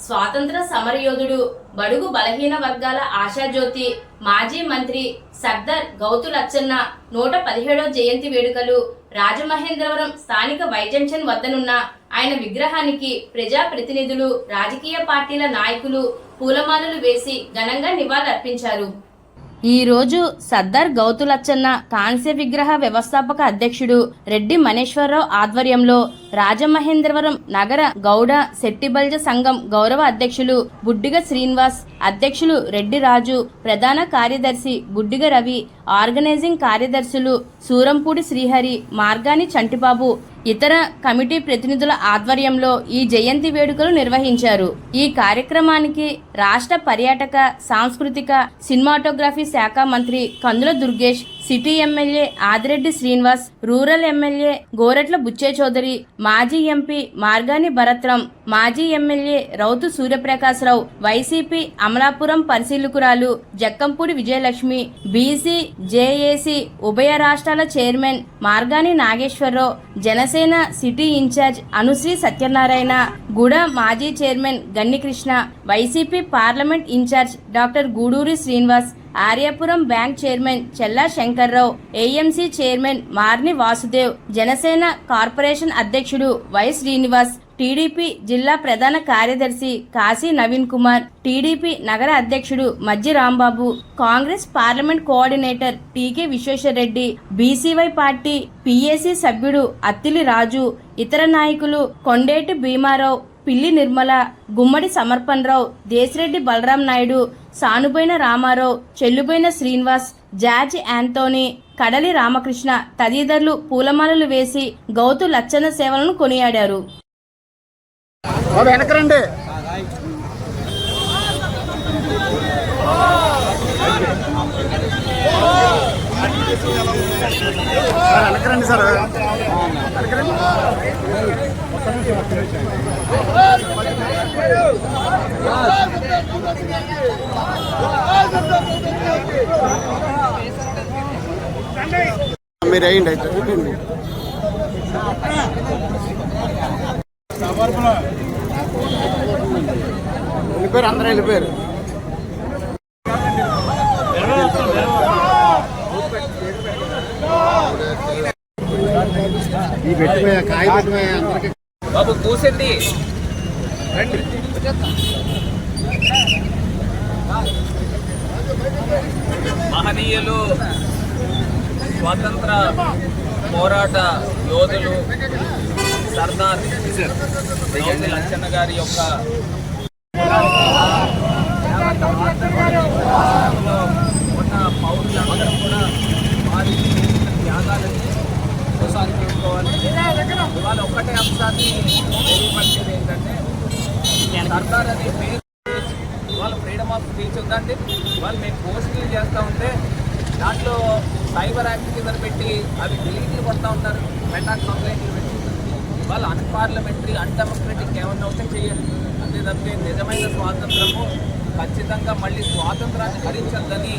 స్వాతంత్ర సమరయోధుడు, బడుగు బలహీన వర్గాల ఆశాజ్యోతి, మాజీ మంత్రి సర్దార్ గౌతు లచ్చన్న 117వ జయంతి వేడుకలు రాజమహేంద్రవరం స్థానిక వైజంక్షన్ వద్దనున్న ఆయన విగ్రహానికి ప్రజాప్రతినిధులు, రాజకీయ పార్టీల నాయకులు పూలమాలలు వేసి ఘనంగా నివాళులర్పించారు. ఈ రోజు సర్దార్ గౌతు లచ్చన్న కాంస్య విగ్రహ వ్యవస్థాపక అధ్యక్షుడు రెడ్డి మనేశ్వరరావు ఆధ్వర్యంలో రాజమహేంద్రవరం నగర గౌడ శెట్టిబల్జ సంఘం గౌరవ అధ్యక్షులు బుడ్డిగ శ్రీనివాస్, అధ్యక్షులు రెడ్డి రాజు, ప్రధాన కార్యదర్శి బుడ్డిగ రవి, ఆర్గనైజింగ్ కార్యదర్శులు సూరంపూడి శ్రీహరి, మార్గాని చంటిబాబు, ఇతర కమిటీ ప్రతినిధుల ఆధ్వర్యంలో ఈ జయంతి వేడుకలు నిర్వహించారు. ఈ కార్యక్రమానికి రాష్ట్ర పర్యాటక, సాంస్కృతిక, సినిమాటోగ్రఫీ శాఖ మంత్రి Kandula Durgesh, city MLA Adireddy Srinivas, rural MLA Goratla Butche Chowdary, మాజీ ఎంపీ మార్గాని భరత్రాం, మాజీ ఎమ్మెల్యే రౌతు సూర్యప్రకాశరావు, వైసీపీ అమలాపురం పరిశీలకురాలు జక్కంపూడి విజయలక్ష్మి, బీసీ జేఏసీ ఉభయ రాష్ట్రాల chairman Margani Nageswararao, Janasena city incharge Anusri Satyanarayana, గుడ మాజీ chairman Ganni Krishna, YCP parliament incharge doctor Guduri Srinivas, Aryapuram bank chairman Chella Sankarrao, AMC chairman Marni Vasudev, Janasena corporation అధ్యక్షుడు వై శ్రీనివాస్, టీడీపీ జిల్లా ప్రధాన కార్యదర్శి కాశీ నవీన్ కుమార్, టీడీపీ నగర అధ్యక్షుడు మజ్జి రాంబాబు, కాంగ్రెస్ పార్లమెంట్ కోఆర్డినేటర్ టీకే విశ్వేశ్వరరెడ్డి, బీసీవై పార్టీ పీఏసీ సభ్యుడు అత్తిలి రాజు, ఇతర నాయకులు కొండేటి భీమారావు, పిల్లి నిర్మల, గుమ్మడి సమర్పణరావు, దేశిరెడ్డి బలరాం నాయుడు, సానుబోయిన రామారావు, చెల్లుబోయిన శ్రీనివాస్, జార్జ్ యాంటోనీ, కడలి రామకృష్ణ తదితరులు పూలమాలలు వేసి గౌతు లచ్చన్న సేవలను కొనియాడారు. మీరు అయ్యండి అయితే వెళ్ళిపోయారు, అందరూ వెళ్ళిపోయారు. ఈ పెట్టిపోయా కాయ పెట్టిపోయా అందరికి బాబు కూసండి. మహనీయులు, స్వాతంత్ర పోరాట యోధులు సర్దార్ గౌతు లచ్చన్న గారి యొక్క ఉన్న పౌరులందరూ కూడా వారి త్యాగాలని కొనసాగించుకోవాలి. ఇవాళ ఒక్కటే అంశాన్ని తెలియపరిచేది ఏంటంటే, సర్దార్ అనే పేరు వాళ్ళు ఫ్రీడమ్ ఆఫ్ స్పీచ్ ఉందండి. వాళ్ళు మేము పోస్టులు చేస్తూ ఉంటే దాంట్లో సైబర్ యాక్ట్ కింద పెట్టి అవి డిలీట్లు కొడతా ఉన్నారు, మెటా కంప్లైంట్లు పెట్టి. వాళ్ళు అన్పార్లమెంటరీ, అన్డెమోక్రటిక్ ఏమన్నా ఉంటే చేయండి. అంతే తప్పితే నిజమైన స్వాతంత్రము ఖచ్చితంగా మళ్ళీ స్వాతంత్రాన్ని హరించద్దని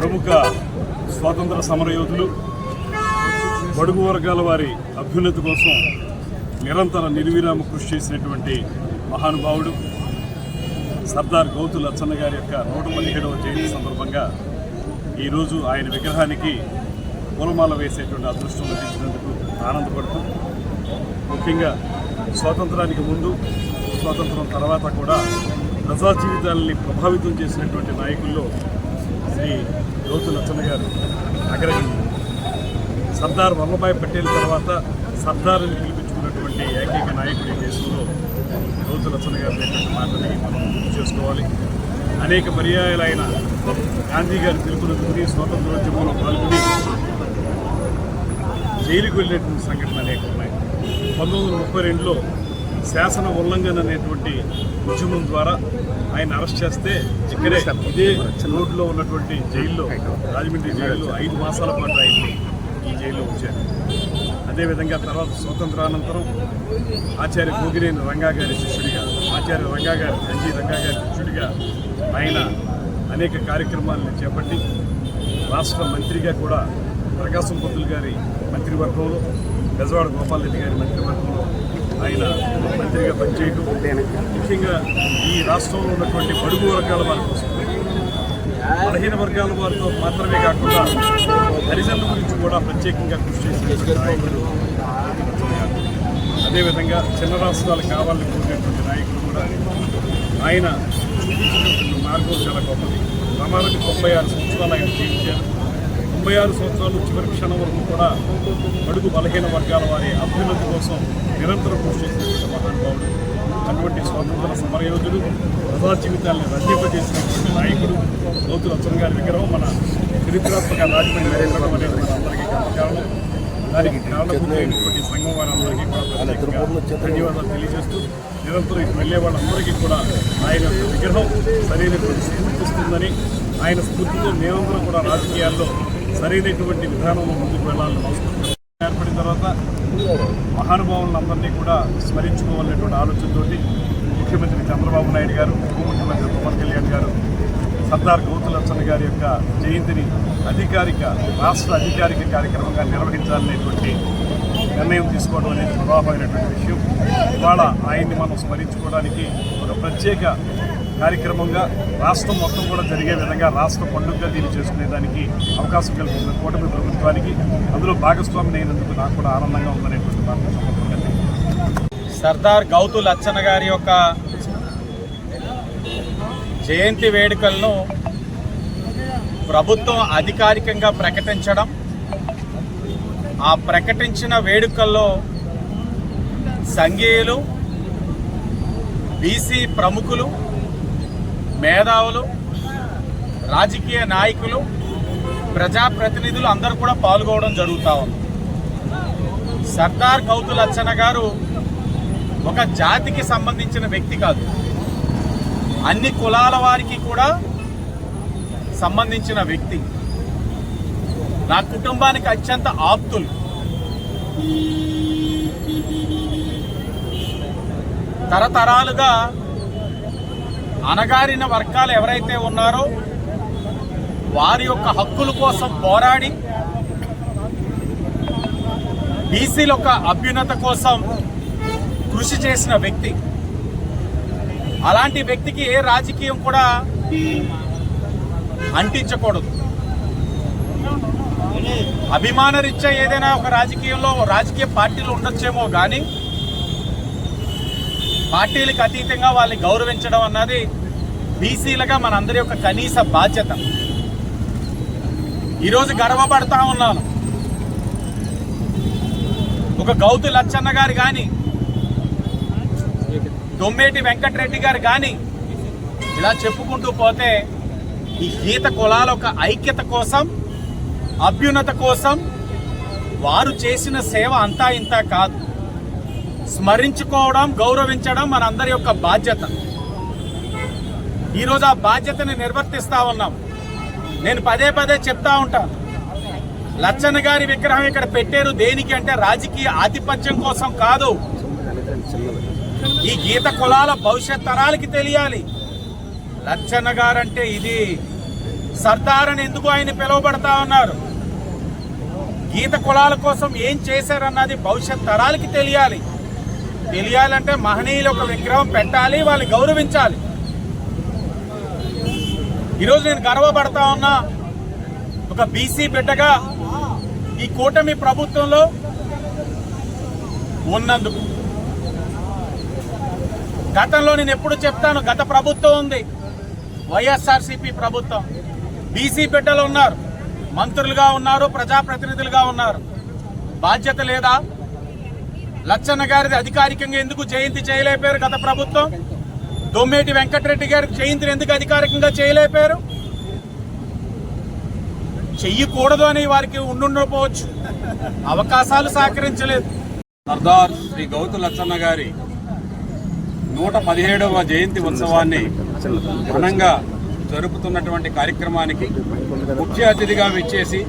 ప్రముఖ స్వాతంత్ర సమరయోధులు, బడుగు వర్గాల వారి అభ్యున్నతి కోసం నిరంతర నిర్విరామ కృషి చేసినటువంటి మహానుభావుడు సర్దార్ గౌతు లచ్చన్న గారి యొక్క 117వ జయంతి సందర్భంగా ఈరోజు ఆయన విగ్రహానికి పూలమాల వేసేటువంటి అదృష్టం లభించినందుకు ఆనందపడుతూ, ముఖ్యంగా స్వాతంత్రానికి ముందు, స్వాతంత్రం తర్వాత కూడా ప్రజా జీవితాలని ప్రభావితం చేసినటువంటి నాయకుల్లో శ్రీ గౌతు లచ్చన్న గారు అగ్రగణ్యులు. సర్దార్ వల్లభాయ్ పటేల్ తర్వాత సర్దార్ అని పిలిపించుకున్నటువంటి ఏకైక నాయకుడి దేశంలో గౌతు లచ్చన్న గారి మాటని మనం గుర్తు చేసుకోవాలి. అనేక పర్యాయాలు ఆయన గాంధీ గారి పిలుపునందుకుని స్వాతంత్రోద్యమంలో పాల్గొని జైలుకు వెళ్ళినటువంటి సంఘటనలు అనేక ఉన్నాయి. 1932లో శాసన ఉల్లంఘన అనేటువంటి ఉద్యమం ద్వారా ఆయన అరెస్ట్ చేస్తే ఇక్కడే ఇదే రోడ్లో ఉన్నటువంటి జైల్లో, రాజమండ్రి జైల్లో 5 మాసాల పాటు ఆయన్ని ఈ జైల్లో ఉంచారు. అదేవిధంగా తర్వాత స్వాతంత్రానంతరం ఆచార్య గోగినేని రంగా గారి శిష్యుడిగా, ఆచార్య రంగా గారి ఎన్జి రంగా గారి శిష్యుడిగా ఆయన అనేక కార్యక్రమాలను చేపట్టి రాష్ట్ర మంత్రిగా కూడా ప్రకాశం పంతులు గారి మంత్రివర్గంలో, బెజవాడ గోపాల్ రెడ్డి గారి మంత్రివర్గంలో ఆయన మంత్రిగా పనిచేయడం, ముఖ్యంగా ఈ రాష్ట్రంలో ఉన్నటువంటి బడుగు వర్గాల వారి కోసం, బలహీన వర్గాల వారితో మాత్రమే కాకుండా హరిజనుల గురించి కూడా ప్రత్యేకంగా కృషి చేసినటువంటి నాయకుడు. అదేవిధంగా చిన్న రాష్ట్రాలు కావాలని కోరినటువంటి నాయకుడు కూడా. ఆయన చూపించినటువంటి మార్గం చాలా గొప్పది. ప్రమాణానికి 96 సంవత్సరాలు ఆయన జీవించారు. 96 సంవత్సరాలు చివరి క్షణం వరకు కూడా బడుగు బలహీన వర్గాల వారి అభ్యున్నతి కోసం నిరంతరం కృషి చేసినటువంటి మహానుభావుడు. అటువంటి స్వాతంత్ర సమరయోధుడు, ప్రజా జీవితాలను రద్దింపజేసినటువంటి నాయకుడు గౌతు లచ్చన్న గారి విగ్రహం మన చరిత్రాత్మక రాజమండ్రి నిర్మాణం అనేది మనందరికీ కారణం. దానికి కారణమైనటువంటి సంఘం వారందరికీ కూడా ధన్యవాదాలు తెలియజేస్తూ, నిరంతరం ఇటు వెళ్ళే వాళ్ళందరికీ కూడా ఆయన విగ్రహం సరైనటువంటి స్ఫూర్తిస్తుందని, ఆయన స్ఫూర్తితో మేమందరం కూడా రాజకీయాల్లో సరైనటువంటి విధానంలో ముందుకు వెళ్ళాలని అవసరం ఏర్పడిన తర్వాత మహానుభావులందరినీ కూడా స్మరించుకోవాలనేటువంటి ఆలోచనతో ముఖ్యమంత్రి చంద్రబాబు నాయుడు గారు, ఉప ముఖ్యమంత్రి పవన్ కళ్యాణ్ గారు సర్దార్ గౌతు లచ్చన్న గారి యొక్క జయంతిని రాష్ట్ర అధికారిక కార్యక్రమంగా నిర్వహించాలనేటువంటి నిర్ణయం తీసుకోవడం అనేది ప్రధానమైనటువంటి విషయం. ఇవాళ ఆయన్ని మనం స్మరించుకోవడానికి ఒక ప్రత్యేక కార్యక్రమంగా రాష్ట్రం మొత్తం కూడా జరిగే విధంగా రాష్ట్ర పండుగగా దీన్ని చేసుకునేదానికి అవకాశం కల్పించిన కూటమి ప్రభుత్వానికి, అందులో భాగస్వామి అయినందుకు నాకు కూడా ఆనందంగా ఉందనేటువంటి మాట. సర్దార్ గౌతు లచ్చన్న గారి యొక్క జయంతి వేడుకలను ప్రభుత్వం అధికారికంగా ప్రకటించడం, ఆ ప్రకటించిన వేడుకల్లో సంఘీయులు, బీసీ ప్రముఖులు, మేధావులు, రాజకీయ నాయకులు, ప్రజాప్రతినిధులు అందరూ కూడా పాల్గొనడం జరుగుతూ ఉంది. సర్దార్ గౌతు లచ్చన్న గారు ఒక జాతికి సంబంధించిన వ్యక్తి కాదు, అన్ని కులాల వారికి కూడా సంబంధించిన వ్యక్తి. నా కుటుంబానికి అత్యంత ఆప్తులు. తరతరాలుగా అణగారిన వర్గాలు ఎవరైతే ఉన్నారో వారి యొక్క హక్కుల కోసం పోరాడి బీసీల యొక్క అభ్యున్నత కోసం కృషి చేసిన వ్యక్తి. అలాంటి వ్యక్తికి ఏ రాజకీయం కూడా అంటించకూడదు. అభిమానరీత్యా ఏదైనా ఒక రాజకీయ పార్టీలు ఉండొచ్చేమో కానీ పార్టీలకు అతీతంగా వాళ్ళని గౌరవించడం అన్నది బీసీలుగా మనందరి యొక్క కనీస బాధ్యత. ఈరోజు గర్వపడతా ఉన్నాను. ఒక గౌతు లచ్చన్న గారు కానీ, దొమ్మేటి వెంకటరెడ్డి గారు కానీ, ఇలా చెప్పుకుంటూ పోతే ఈ గీత కులాల ఒక ఐక్యత కోసం, అభ్యున్నత కోసం వారు చేసిన సేవ అంతా ఇంత కాదు. స్మరించుకోవడం, గౌరవించడం మనందరి యొక్క బాధ్యత. ఈరోజు ఆ బాధ్యతని నిర్వర్తిస్తా ఉన్నాం. నేను పదే పదే చెప్తా ఉంటాను, లచ్చన్న గారి విగ్రహం ఇక్కడ పెట్టారు దేనికి అంటే రాజకీయ ఆధిపత్యం కోసం కాదు. ఈ గీత కులాల భవిష్యత్ తరాలకి తెలియాలి లచ్చన్న గారంటే ఇది. సర్దార్ అని ఎందుకు ఆయన పిలువబడతా ఉన్నారు, గీత కులాల కోసం ఏం చేశారన్నది భవిష్యత్ తరాలకి తెలియాలంటే మహనీయుల ఒక విగ్రహం పెట్టాలి, వాళ్ళని గౌరవించాలి. ఈరోజు నేను గర్వపడతా ఉన్నా ఒక బీసీ బిడ్డగా ఈ కూటమి ప్రభుత్వంలో ఉన్నందుకు. గతంలో నేను ఎప్పుడు చెప్తాను, గత ప్రభుత్వం ఉంది, వైఎస్ఆర్సీపీ ప్రభుత్వం, బీసీ బిడ్డలు ఉన్నారు, మంత్రులుగా ఉన్నారు, ప్రజాప్రతినిధులుగా ఉన్నారు. బాధ్యత లేదా? లచ్చన్న గారిది అధికారికంగా ఎందుకు జయంతి చేయలేపారు గత ప్రభుత్వం? దొమ్మేటి వెంకటరెడ్డి గారి జయంతిని ఎందుకు అధికారికంగా చేయలేపారు? చెయ్యకూడదు అని వారికి ఉండుండకపోవచ్చు, అవకాశాలు సహకరించలేదు. సర్దార్ శ్రీ గౌతు లచ్చన్న గారి 117వ జయంతి ఉత్సవాన్ని ఘనంగా జరుపుతున్నటువంటి కార్యక్రమానికి ముఖ్య అతిథిగా విచ్చేసి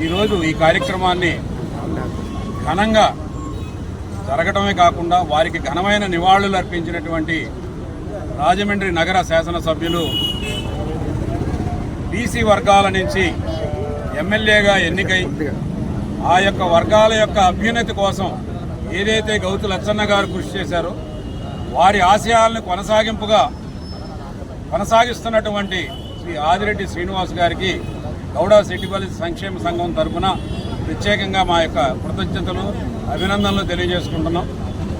ఈరోజు ఈ కార్యక్రమాన్ని ఘనంగా జరగటమే కాకుండా వారికి ఘనమైన నివాళులు అర్పించినటువంటి రాజమండ్రి నగర శాసనసభ్యులు బీసీ వర్గాల నుంచి ఎమ్మెల్యేగా ఎన్నికై ఆ యొక్క వర్గాల యొక్క అభ్యున్నతి కోసం ఏదైతే గౌతు లచ్చన్న గారు కృషి చేశారో వారి ఆశయాలను కొనసాగిస్తున్నటువంటి శ్రీ ఆదిరెడ్డి శ్రీనివాస్ గారికి గౌడ సెట్టిపల్లి సంక్షేమ సంఘం తరఫున ప్రత్యేకంగా మా యొక్క కృతజ్ఞతలు అభినందనలు తెలియజేసుకుంటున్నాం.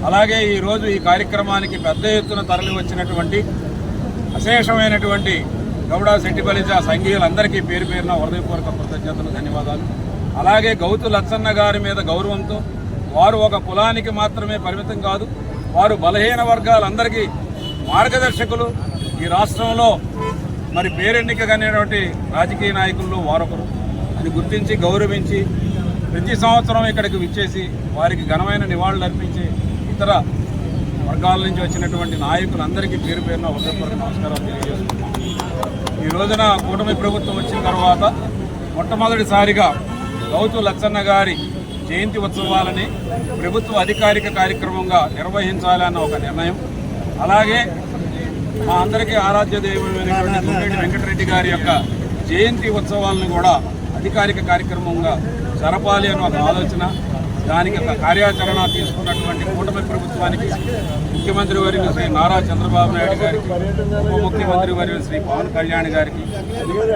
అలాగే ఈరోజు ఈ కార్యక్రమానికి పెద్ద ఎత్తున తరలి వచ్చినటువంటి అశేషమైనటువంటి గౌడ సెట్టిపల్లి సంఘీయులందరికీ పేరు పేరున హృదయపూర్వక కృతజ్ఞతలు, ధన్యవాదాలు. అలాగే గౌతు లచ్చన్న గారి మీద గౌరవంతో వారు ఒక కులానికి మాత్రమే పరిమితం కాదు, వారు బలహీన వర్గాలందరికీ మార్గదర్శకులు. ఈ రాష్ట్రంలో మరి పేరెన్నిక కానిటువంటి రాజకీయ నాయకుల్లో వారొకరు అని గుర్తించి గౌరవించి ప్రతి సంవత్సరం ఇక్కడికి విచ్చేసి వారికి ఘనమైన నివాళులు అర్పించి ఇతర వర్గాల నుంచి వచ్చినటువంటి నాయకులందరికీ పేరు పేరున హృదయపూర్వక నమస్కారాలు తెలియజేస్తున్నాం. ఈ రోజున కూటమి ప్రభుత్వం వచ్చిన తర్వాత మొట్టమొదటిసారిగా గౌతు లచ్చన్న గారి జయంతి ఉత్సవాలని ప్రభుత్వ అధికారిక కార్యక్రమంగా నిర్వహించాలన్న ఒక నిర్ణయం, అలాగే మా అందరికీ ఆరాధ్య దైవమైనటువంటి దుర్రెడ్డి వెంకటరెడ్డి గారి యొక్క జయంతి ఉత్సవాలను కూడా అధికారిక కార్యక్రమంగా జరపాలి అని ఒక ఆలోచన, దానికి ఒక కార్యాచరణ తీసుకున్నటువంటి కూటమి ప్రభుత్వానికి ముఖ్యమంత్రి వర్యులు శ్రీ నారా చంద్రబాబు నాయుడు గారికి, ఉప ముఖ్యమంత్రి వర్యులు శ్రీ పవన్ కళ్యాణ్ గారికి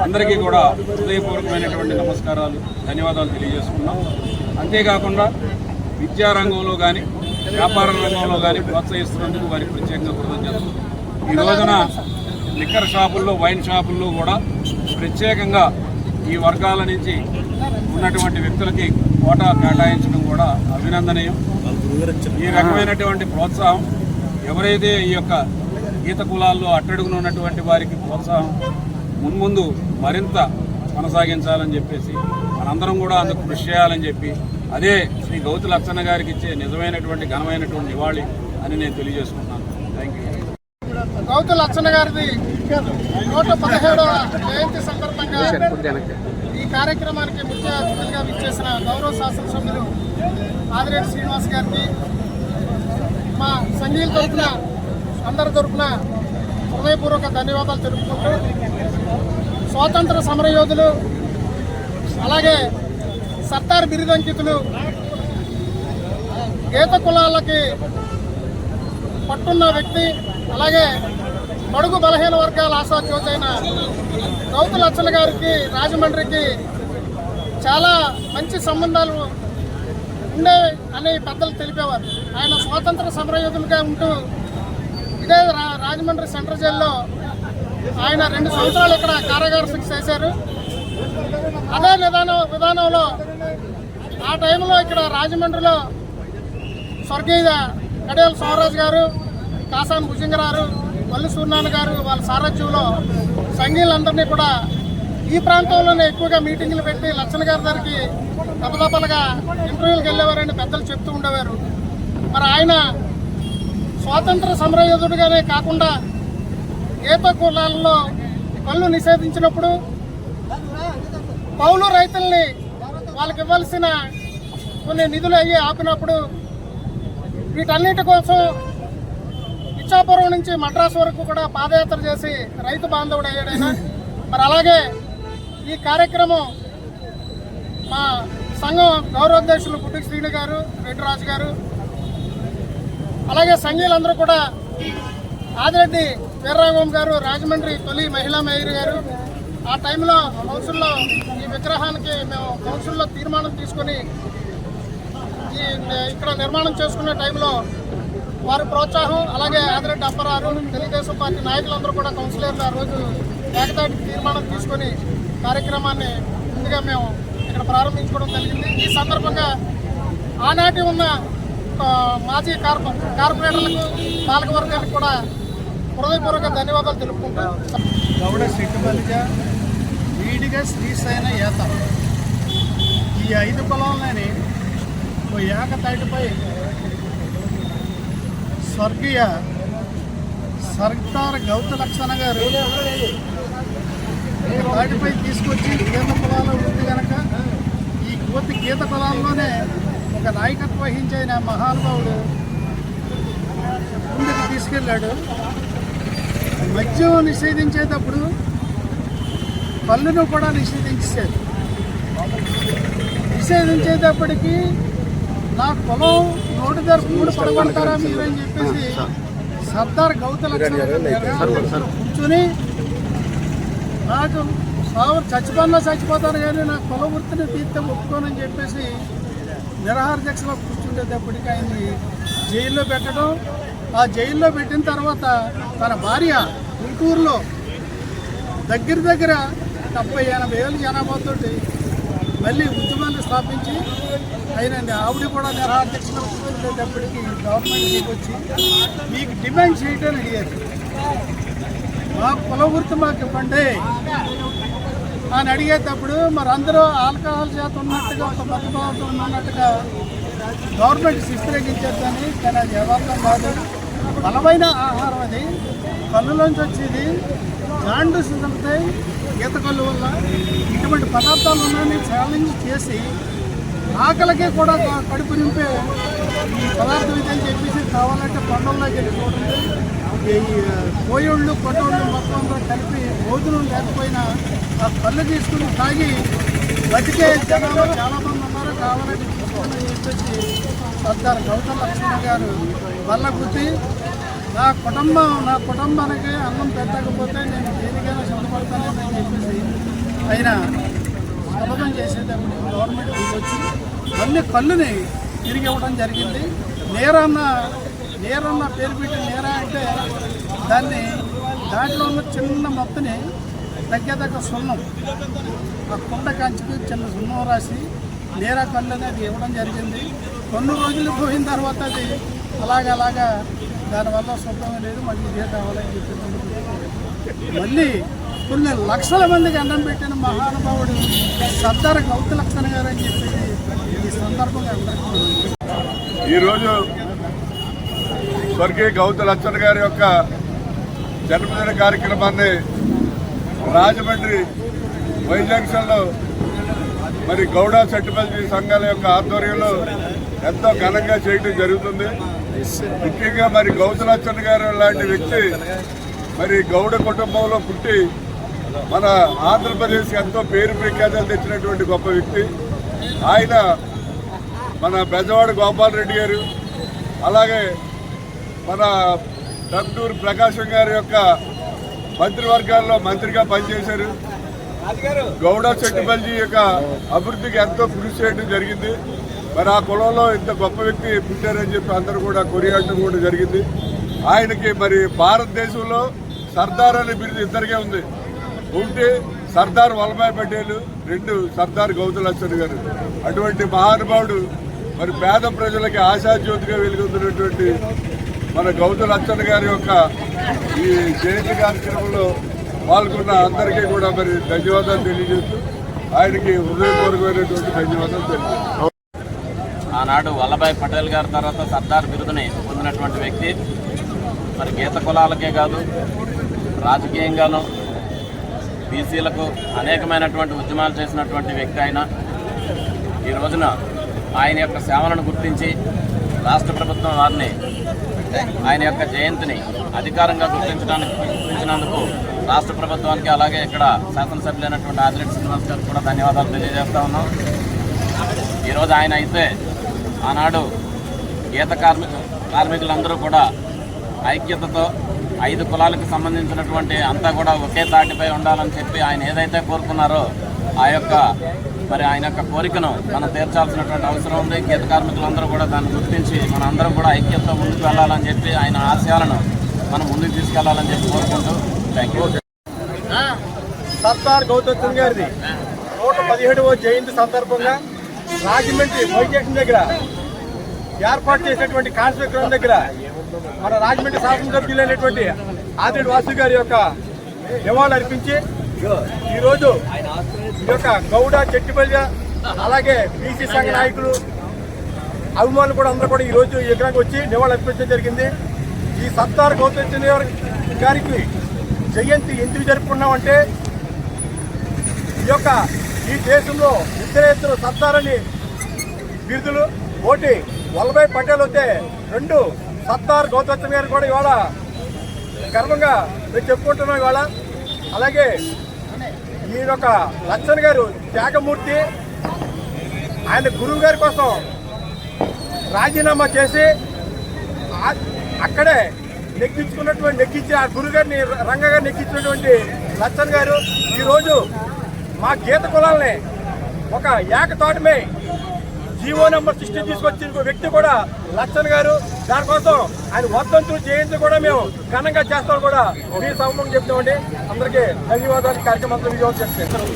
అందరికీ కూడా హృదయపూర్వకమైనటువంటి నమస్కారాలు, ధన్యవాదాలు తెలియజేసుకున్నాం. అంతేకాకుండా విద్యారంగంలో కానీ వ్యాపార రంగంలో కానీ ప్రోత్సహిస్తున్నందుకు వారికి ప్రత్యేకంగా కృతజ్ఞతలు. ఈ రోజున లిక్కర్ షాపుల్లో, వైన్ షాపుల్లో కూడా ప్రత్యేకంగా ఈ వర్గాల నుంచి ఉన్నటువంటి వ్యక్తులకి కోటా కేటాయించడం కూడా అభినందనీయం. ఈ రకమైనటువంటి ప్రోత్సాహం ఎవరైతే ఈ యొక్క ఈత కులాల్లో అట్టడుగున ఉన్నటువంటి వారికి ప్రోత్సాహం మున్ముందు మరింత కొనసాగించాలని చెప్పేసి మనందరం కూడా అందుకు కృషి చేయాలని చెప్పి అదే శ్రీ గౌతు లచ్చన్న గారికి ఇచ్చే నిజమైనటువంటి ఘనమైనటువంటి నివాళి అని నేను తెలియజేసుకుంటున్నాను. Thank you. గౌతు లచ్చన్న గారిది 117వ జయంతి సందర్భంగా ఈ కార్యక్రమానికి ముఖ్య అతిథిగా విచ్చేసిన గౌరవ శాసనసభ్యులు ఆదిరెడ్డి శ్రీనివాస్ గారికి మా సంఘీయుల తరఫున అందరి తరఫున హృదయపూర్వక ధన్యవాదాలు తెలుపుకుంటూ, స్వాతంత్ర సమరయోధులు అలాగే సర్దార్ బిరుదంకితులు, గీత కులాలకి పట్టున్న వ్యక్తి, అలాగే బడుగు బలహీన వర్గాల ఆశాజ్యోతి అయిన గౌతు లచ్చన్న గారికి రాజమండ్రికి చాలా మంచి సంబంధాలు ఉండే అని పెద్దలు తెలిపేవారు. ఆయన స్వాతంత్ర సమరయోధులుగా ఉంటూ ఇదే రాజమండ్రి సెంట్రల్ జైల్లో ఆయన 2 సంవత్సరాలు ఇక్కడ కారాగార శిక్ష చేశారు. అదే విధానంలో ఆ టైంలో ఇక్కడ రాజమండ్రిలో స్వర్గీయ కడియాల సోమరాజు గారు, కాసాని భుజంగరారు, వల్లి సూర్యనారాయణ గారు వాళ్ళ సారథ్యంలో సంఘీయులందరినీ కూడా ఈ ప్రాంతంలోనే ఎక్కువగా మీటింగులు పెట్టి లచ్చన్న గారి దగ్గరికి దపదపలుగా ఇంటర్వ్యూలకు వెళ్ళేవారని పెద్దలు చెప్తూ ఉండేవారు. మరి ఆయన స్వాతంత్ర సమరయోధుడిగానే కాకుండా ఈత కులాలలో కళ్ళు నిషేధించినప్పుడు, కౌలు రైతుల్ని వాళ్ళకి ఇవ్వాల్సిన కొన్ని నిధులు అయ్యి ఆపినప్పుడు, వీటన్నిటి కోసం ఇచ్చాపురం నుంచి మద్రాసు వరకు కూడా పాదయాత్ర చేసి రైతు బాంధవుడు అయ్యాడైనా. మరి అలాగే ఈ కార్యక్రమం మా సంఘం గౌరవాధ్యక్షులు గుడ్డి శ్రీని గారు, రెడ్డిరాజు గారు, అలాగే సంఘీయులందరూ కూడా ఆదిరెడ్డి వీర్రాఘవం గారు, రాజమండ్రి తొలి మహిళా మేయర్ గారు, ఆ టైంలో కౌన్సిల్లో ఈ విగ్రహానికి మేము కౌన్సిల్లో తీర్మానం తీసుకొని ఇక్కడ నిర్మాణం చేసుకునే టైంలో వారి ప్రోత్సాహం, అలాగే ఆదిరెడ్డి అప్పరారు, తెలుగుదేశం పార్టీ నాయకులందరూ కూడా కౌన్సిలర్లు ఆ రోజు ఏకతాటికి తీర్మానం తీసుకొని కార్యక్రమాన్ని ముందుగా మేము ఇక్కడ ప్రారంభించుకోవడం జరిగింది. ఈ సందర్భంగా ఆనాటి ఉన్న మాజీ కార్పొరేటర్లకు, పాలకవర్గానికి కూడా హృదయపూర్వక ధన్యవాదాలు తెలుపుకుంటాం. గౌడ సెట్టిపల్లిగా వీడిగా శ్రీశైన ఏత ఈ 5 కులాలని ఏకతాటిపై స్వర్గీయ సర్దార్ గౌతలక్షణ గారు వాటిపై తీసుకొచ్చి గీత కులాలు ఉంది కనుక ఈ గీత కులాల్లోనే ఒక నాయకత్వం వహించిన మహానుభావుడు ముందుకు తీసుకెళ్ళాడు. మద్యం నిషేధించేటప్పుడు పళ్ళును కూడా నిషేధించేది. నిషేధించేటప్పటికీ నా కులం నోటి తరపుడు పడగొడతారా మీరని చెప్పేసి సర్దార్ గౌతలక్షణ కూర్చుని నాకు చచ్చిపోయినా చచ్చిపోతాను కానీ నా కుల వృత్తిని తీర్తే ఒప్పుకోనని చెప్పేసి నిరాహార దీక్షలో కూర్చుండేటప్పటికి ఆయన్ని జైల్లో పెట్టడం, ఆ జైల్లో పెట్టిన తర్వాత తన భార్య గుంటూరులో దగ్గర 70,000 జనాభాతో మళ్ళీ ఉద్యమాన్ని స్థాపించి అయినండి ఆవిడ కూడా నిరాహార దీక్షలో కూర్చుండేటప్పటికి గవర్నమెంట్ వచ్చి మీకు డిమాండ్ చేయటం అడిగారు. మా కుల వృత్తి మాకు ఇవ్వండి అని అడిగేటప్పుడు మరి అందరూ ఆల్కహాల్ చేత ఉన్నట్టుగా ఒక మతభావంతో ఉన్నట్టుగా గవర్నమెంట్ శిస్త్రీకరించేద్దని, కానీ అది యథార్థం కాదు. బలమైన ఆహారం అది, కళ్ళులోంచి వచ్చేది జాండీస్ ఉంటాయి ఈత కళ్ళు వల్ల. ఇటువంటి పదార్థాలు ఉన్నాయని ఛాలెంజ్ చేసి ఆకలికి కూడా కడుపు నింపే ఈ పదార్థం ఇదని చెప్పేసి కావాలంటే కొండల్లోకి వెళ్ళి చూడండి, ఈ కోయోళ్ళు కొట్టోళ్ళు మొత్తం అంతా కలిపి భోజనం లేకపోయినా ఆ కళ్ళు తీసుకుని తాగి బతికే జనాలు చాలామంది ఉన్నారు. కావాలంటే తీసుకోండి అని చెప్పేసి సర్దార్ గౌతలక్షణ గారు వల్ల గుర్తి నా కుటుంబానికి అన్నం పెట్టకపోతే నేను దేనికైనా సిద్ధపడతానని చెప్పేసి ఆయన శపథం చేసేటప్పుడు గవర్నమెంట్ వచ్చి మళ్ళీ కళ్ళుని తిరిగి ఇవ్వడం జరిగింది. నేరన్న పేరు పెట్టి నేర అంటే దాంట్లో ఉన్న చిన్న మొత్తని దగ్గర సున్నం, ఆ కుండ కంచికి చిన్న సున్నం రాసి నేరా కళ్ళు అనేది ఇవ్వడం జరిగింది. కొన్ని రోజులు పోయిన తర్వాత అది అలాగా దానివల్ల సుఖమే లేదు, మళ్ళీ ఇదే కావాలని చెప్పి మళ్ళీ కొన్ని లక్షల మందికి అన్నం పెట్టిన మహానుభావుడు సర్దార్ గౌతలక్షణ గారు అని చెప్పి ఈ సందర్భంగా ఈరోజు స్వర్గీయ గౌతలక్షణ గారి యొక్క జన్మదిన కార్యక్రమాన్ని రాజమండ్రి వై జంక్షన్లో మరి గౌడ చట్టుపల్లి సంఘాల యొక్క ఆధ్వర్యంలో ఎంతో ఘనంగా చేయడం జరుగుతుంది. ముఖ్యంగా మరి గౌతలక్షణ గారు లాంటి వ్యక్తి మరి గౌడ కుటుంబంలో పుట్టి మన ఆంధ్రప్రదేశ్ ఎంతో పేరు ప్రఖ్యాతలు తెచ్చినటువంటి గొప్ప వ్యక్తి ఆయన. మన బెజవాడ గోపాల్ రెడ్డి గారు, అలాగే మన దంటూరు ప్రకాశం గారి యొక్క మంత్రివర్గాల్లో మంత్రిగా పనిచేశారు. గౌడ చెట్టుపల్లి యొక్క అభివృద్ధికి ఎంతో కృషి చేయడం జరిగింది. మరి ఆ కులంలో ఇంత గొప్ప వ్యక్తి పుట్టారని చెప్పి అందరూ కూడా కొనియాడటం కూడా జరిగింది. ఆయనకి మరి భారతదేశంలో సర్దార్ అనే బిరుదు ఇద్దరికే ఉంది. ఒకటి సర్దార్ వల్లభాయ్ పటేల్, 2 సర్దార్ గౌతలక్షణ గారు. అటువంటి మహానుభావుడు మరి పేద ప్రజలకి ఆశాజ్యోతిగా వెలుగుతున్నటువంటి మన గౌతలక్షణ గారి యొక్క ఈ జయంతి కార్యక్రమంలో పాల్గొన్న అందరికీ కూడా మరి ధన్యవాదాలు తెలియజేస్తూ ఆయనకి హృదయపూర్వకమైనటువంటి ధన్యవాదాలు తెలియజేస్తాం. ఆనాడు వల్లభాయ్ పటేల్ గారి తర్వాత సర్దార్ బిరుదుని పొందినటువంటి వ్యక్తి. మరి గీత కులాలకే కాదు, రాజకీయంగానూ బీసీలకు అనేకమైనటువంటి ఉద్యమాలు చేసినటువంటి వ్యక్తి ఆయన. ఈ రోజున ఆయన యొక్క సేవలను గుర్తించి రాష్ట్ర ప్రభుత్వం వారిని ఆయన యొక్క జయంతిని అధికారంగా గుర్తించినందుకు రాష్ట్ర ప్రభుత్వానికి, అలాగే ఇక్కడ శాసనసభ్యులైనటువంటి ఆదిరెడ్డి శ్రీనివాస్ గారికి కూడా ధన్యవాదాలు తెలియజేస్తా ఉన్నాం. ఈరోజు ఆయన అయితే ఆనాడు గీత కార్మికులందరూ కూడా ఐక్యతతో 5 కులాలకు సంబంధించినటువంటి అంతా కూడా ఒకే తాటిపై ఉండాలని చెప్పి ఆయన ఏదైతే కోరుకున్నారో ఆ యొక్క మరి ఆయన యొక్క కోరికను మనం తీర్చాల్సినటువంటి అవసరం ఉంది. గీత కార్మికులందరూ కూడా దాన్ని గుర్తించి మన అందరం కూడా ఐక్యతతో ముందుకు వెళ్ళాలని చెప్పి ఆయన ఆశయాలను మనం ముందుకు తీసుకెళ్లాలని చెప్పి కోరుకుంటూ థ్యాంక్ యూ. సర్దార్ గౌతలక్షణ గారిది 117వ జయంతి సందర్భంగా రాజమండ్రి వై జంక్షన్ దగ్గర ఏర్పాటు చేసినటువంటి కాన్స్టిట్యూషన్ దగ్గర మన రాజమండ్రి శాసనసభ్యులైనటువంటి ఆదిరెడ్డి వాసు గారి యొక్క నివాళులు అర్పించి ఈరోజు ఈ యొక్క గౌడ చెట్టుపల్లి అలాగే బీసీ సంఘ నాయకులు అభిమానులు కూడా అందరూ కూడా ఈరోజు ఈ విగ్రహానికి వచ్చి నివాళులు అర్పించడం జరిగింది. ఈ సర్దార్ గౌతమ్ గారికి జయంతి ఎందుకు జరుపుకున్నామంటే ఈ దేశంలో ఇద్దరు సర్దార్ అని బిరుదులు, ఒకటి వల్లభాయ్ పటేల్ అయితే, రెండు సర్దార్ గౌతమ్ గారు కూడా ఇవాళ గర్వంగా మేము చెప్పుకుంటున్నాం ఇవాళ. అలాగే ఈయనొక లచ్చన్ గారు త్యాగమూర్తి, ఆయన గురువు గారి కోసం రాజీనామా చేసి అక్కడే నెగ్గించి ఆ గురువు గారిని రంగగా నెగ్గించినటువంటి లచ్చన్ గారు ఈరోజు మా గీత కులాలని ఒక ఏకతాటమే జీవో నెంబర్ 60 తీసుకొచ్చిన వ్యక్తి కూడా లచ్చన్ గారు. దానికోసం ఆయన వర్ధంతులు జయంతి కూడా మేము ఘనంగా చేస్తాం కూడా మీ సమూహం చెప్తామండి. అందరికీ ధన్యవాదాలు. కార్యక్రమంతో విజయవాడ చెప్తాను.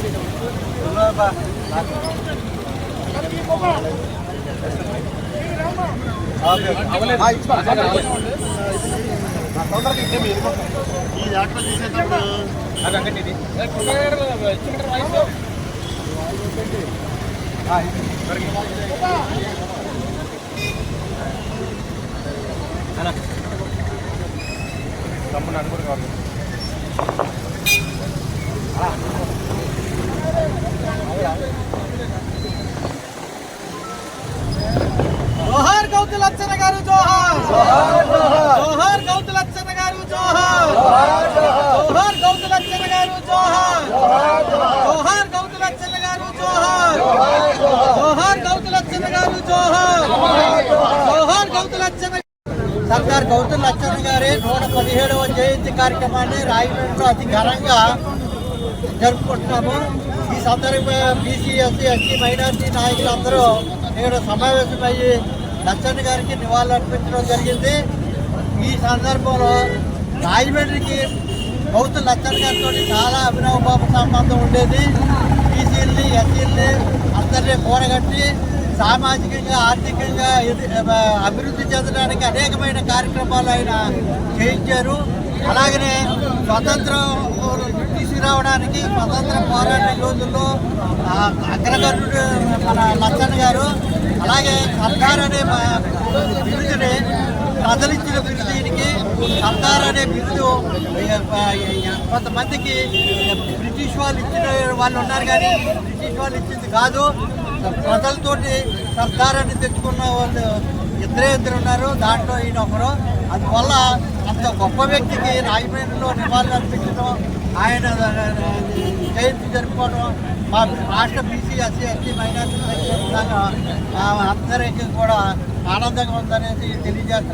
జోహార్ గౌతు లచ్చన్న గారు, జోహార్ జోహార్ గౌతు లచ్చన్న గారు, జోహార్ జోహార్ గౌతు లచ్చన్న గారు, జోహార్ జోహార్ గౌతు లచ్చన్న గారు, జోహార్ జోహార్ గౌతు లచ్చన్న గారు, జోహార్ జోహార్ గౌతు లచ్చన్న. సర్దార్ గౌతు లచ్చన్న గారి 117వ జయంతి కార్యక్రమాన్ని రాయగఢలో అతి ఘనంగా జరుపుకుంటున్నాము. ఈ సందర్భంగా బీసీ, ఎస్సీ, ఎస్టీ, మైనార్టీ నాయకులందరూ ఇక్కడ సమావేశమయ్యి లచ్చన్న గారికి నివాళులు అర్పించడం జరిగింది. ఈ సందర్భంలో రాజమండ్రికి గౌతు లచ్చన్న గారితో చాలా అభినవభావ సంబంధం ఉండేది. బీసీలని, ఎస్సీలని అందరినీ కూడగట్టి సామాజికంగా, ఆర్థికంగా అభివృద్ధి చెందడానికి అనేకమైన కార్యక్రమాలు ఆయన చేయించారు. అలాగనే స్వతంత్రం తీసుకురావడానికి స్వతంత్ర పోరాట రోజుల్లో అగ్రగణ్యుడు మన లచ్చన్న గారు. అలాగే సర్దార్ అనే బిరుదుని ప్రజలిచ్చిన బిరుదు దీనికి. సర్దార్ అనే బిరుదు కొంతమందికి బ్రిటిష్ వాళ్ళు ఇచ్చిన వాళ్ళు ఉన్నారు, కానీ బ్రిటిష్ వాళ్ళు ఇచ్చింది కాదు. ప్రజలతోటి సర్దార్ అని తెచ్చుకున్న వాళ్ళు ఇద్దరు ఉన్నారు, దాంట్లో ఈయన ఒకరు. అందువల్ల అంత గొప్ప వ్యక్తికి రాజమండ్రిలో నివాళులు అర్పించడం, ఆయన జయంతి జరుపుకోవడం మా రాష్ట్ర బీసీ, ఎస్సీ, ఎస్టీ, మైనార్టీ అందరికీ కూడా ఆనందంగా ఉందనేది తెలియజేస్తున్నారు.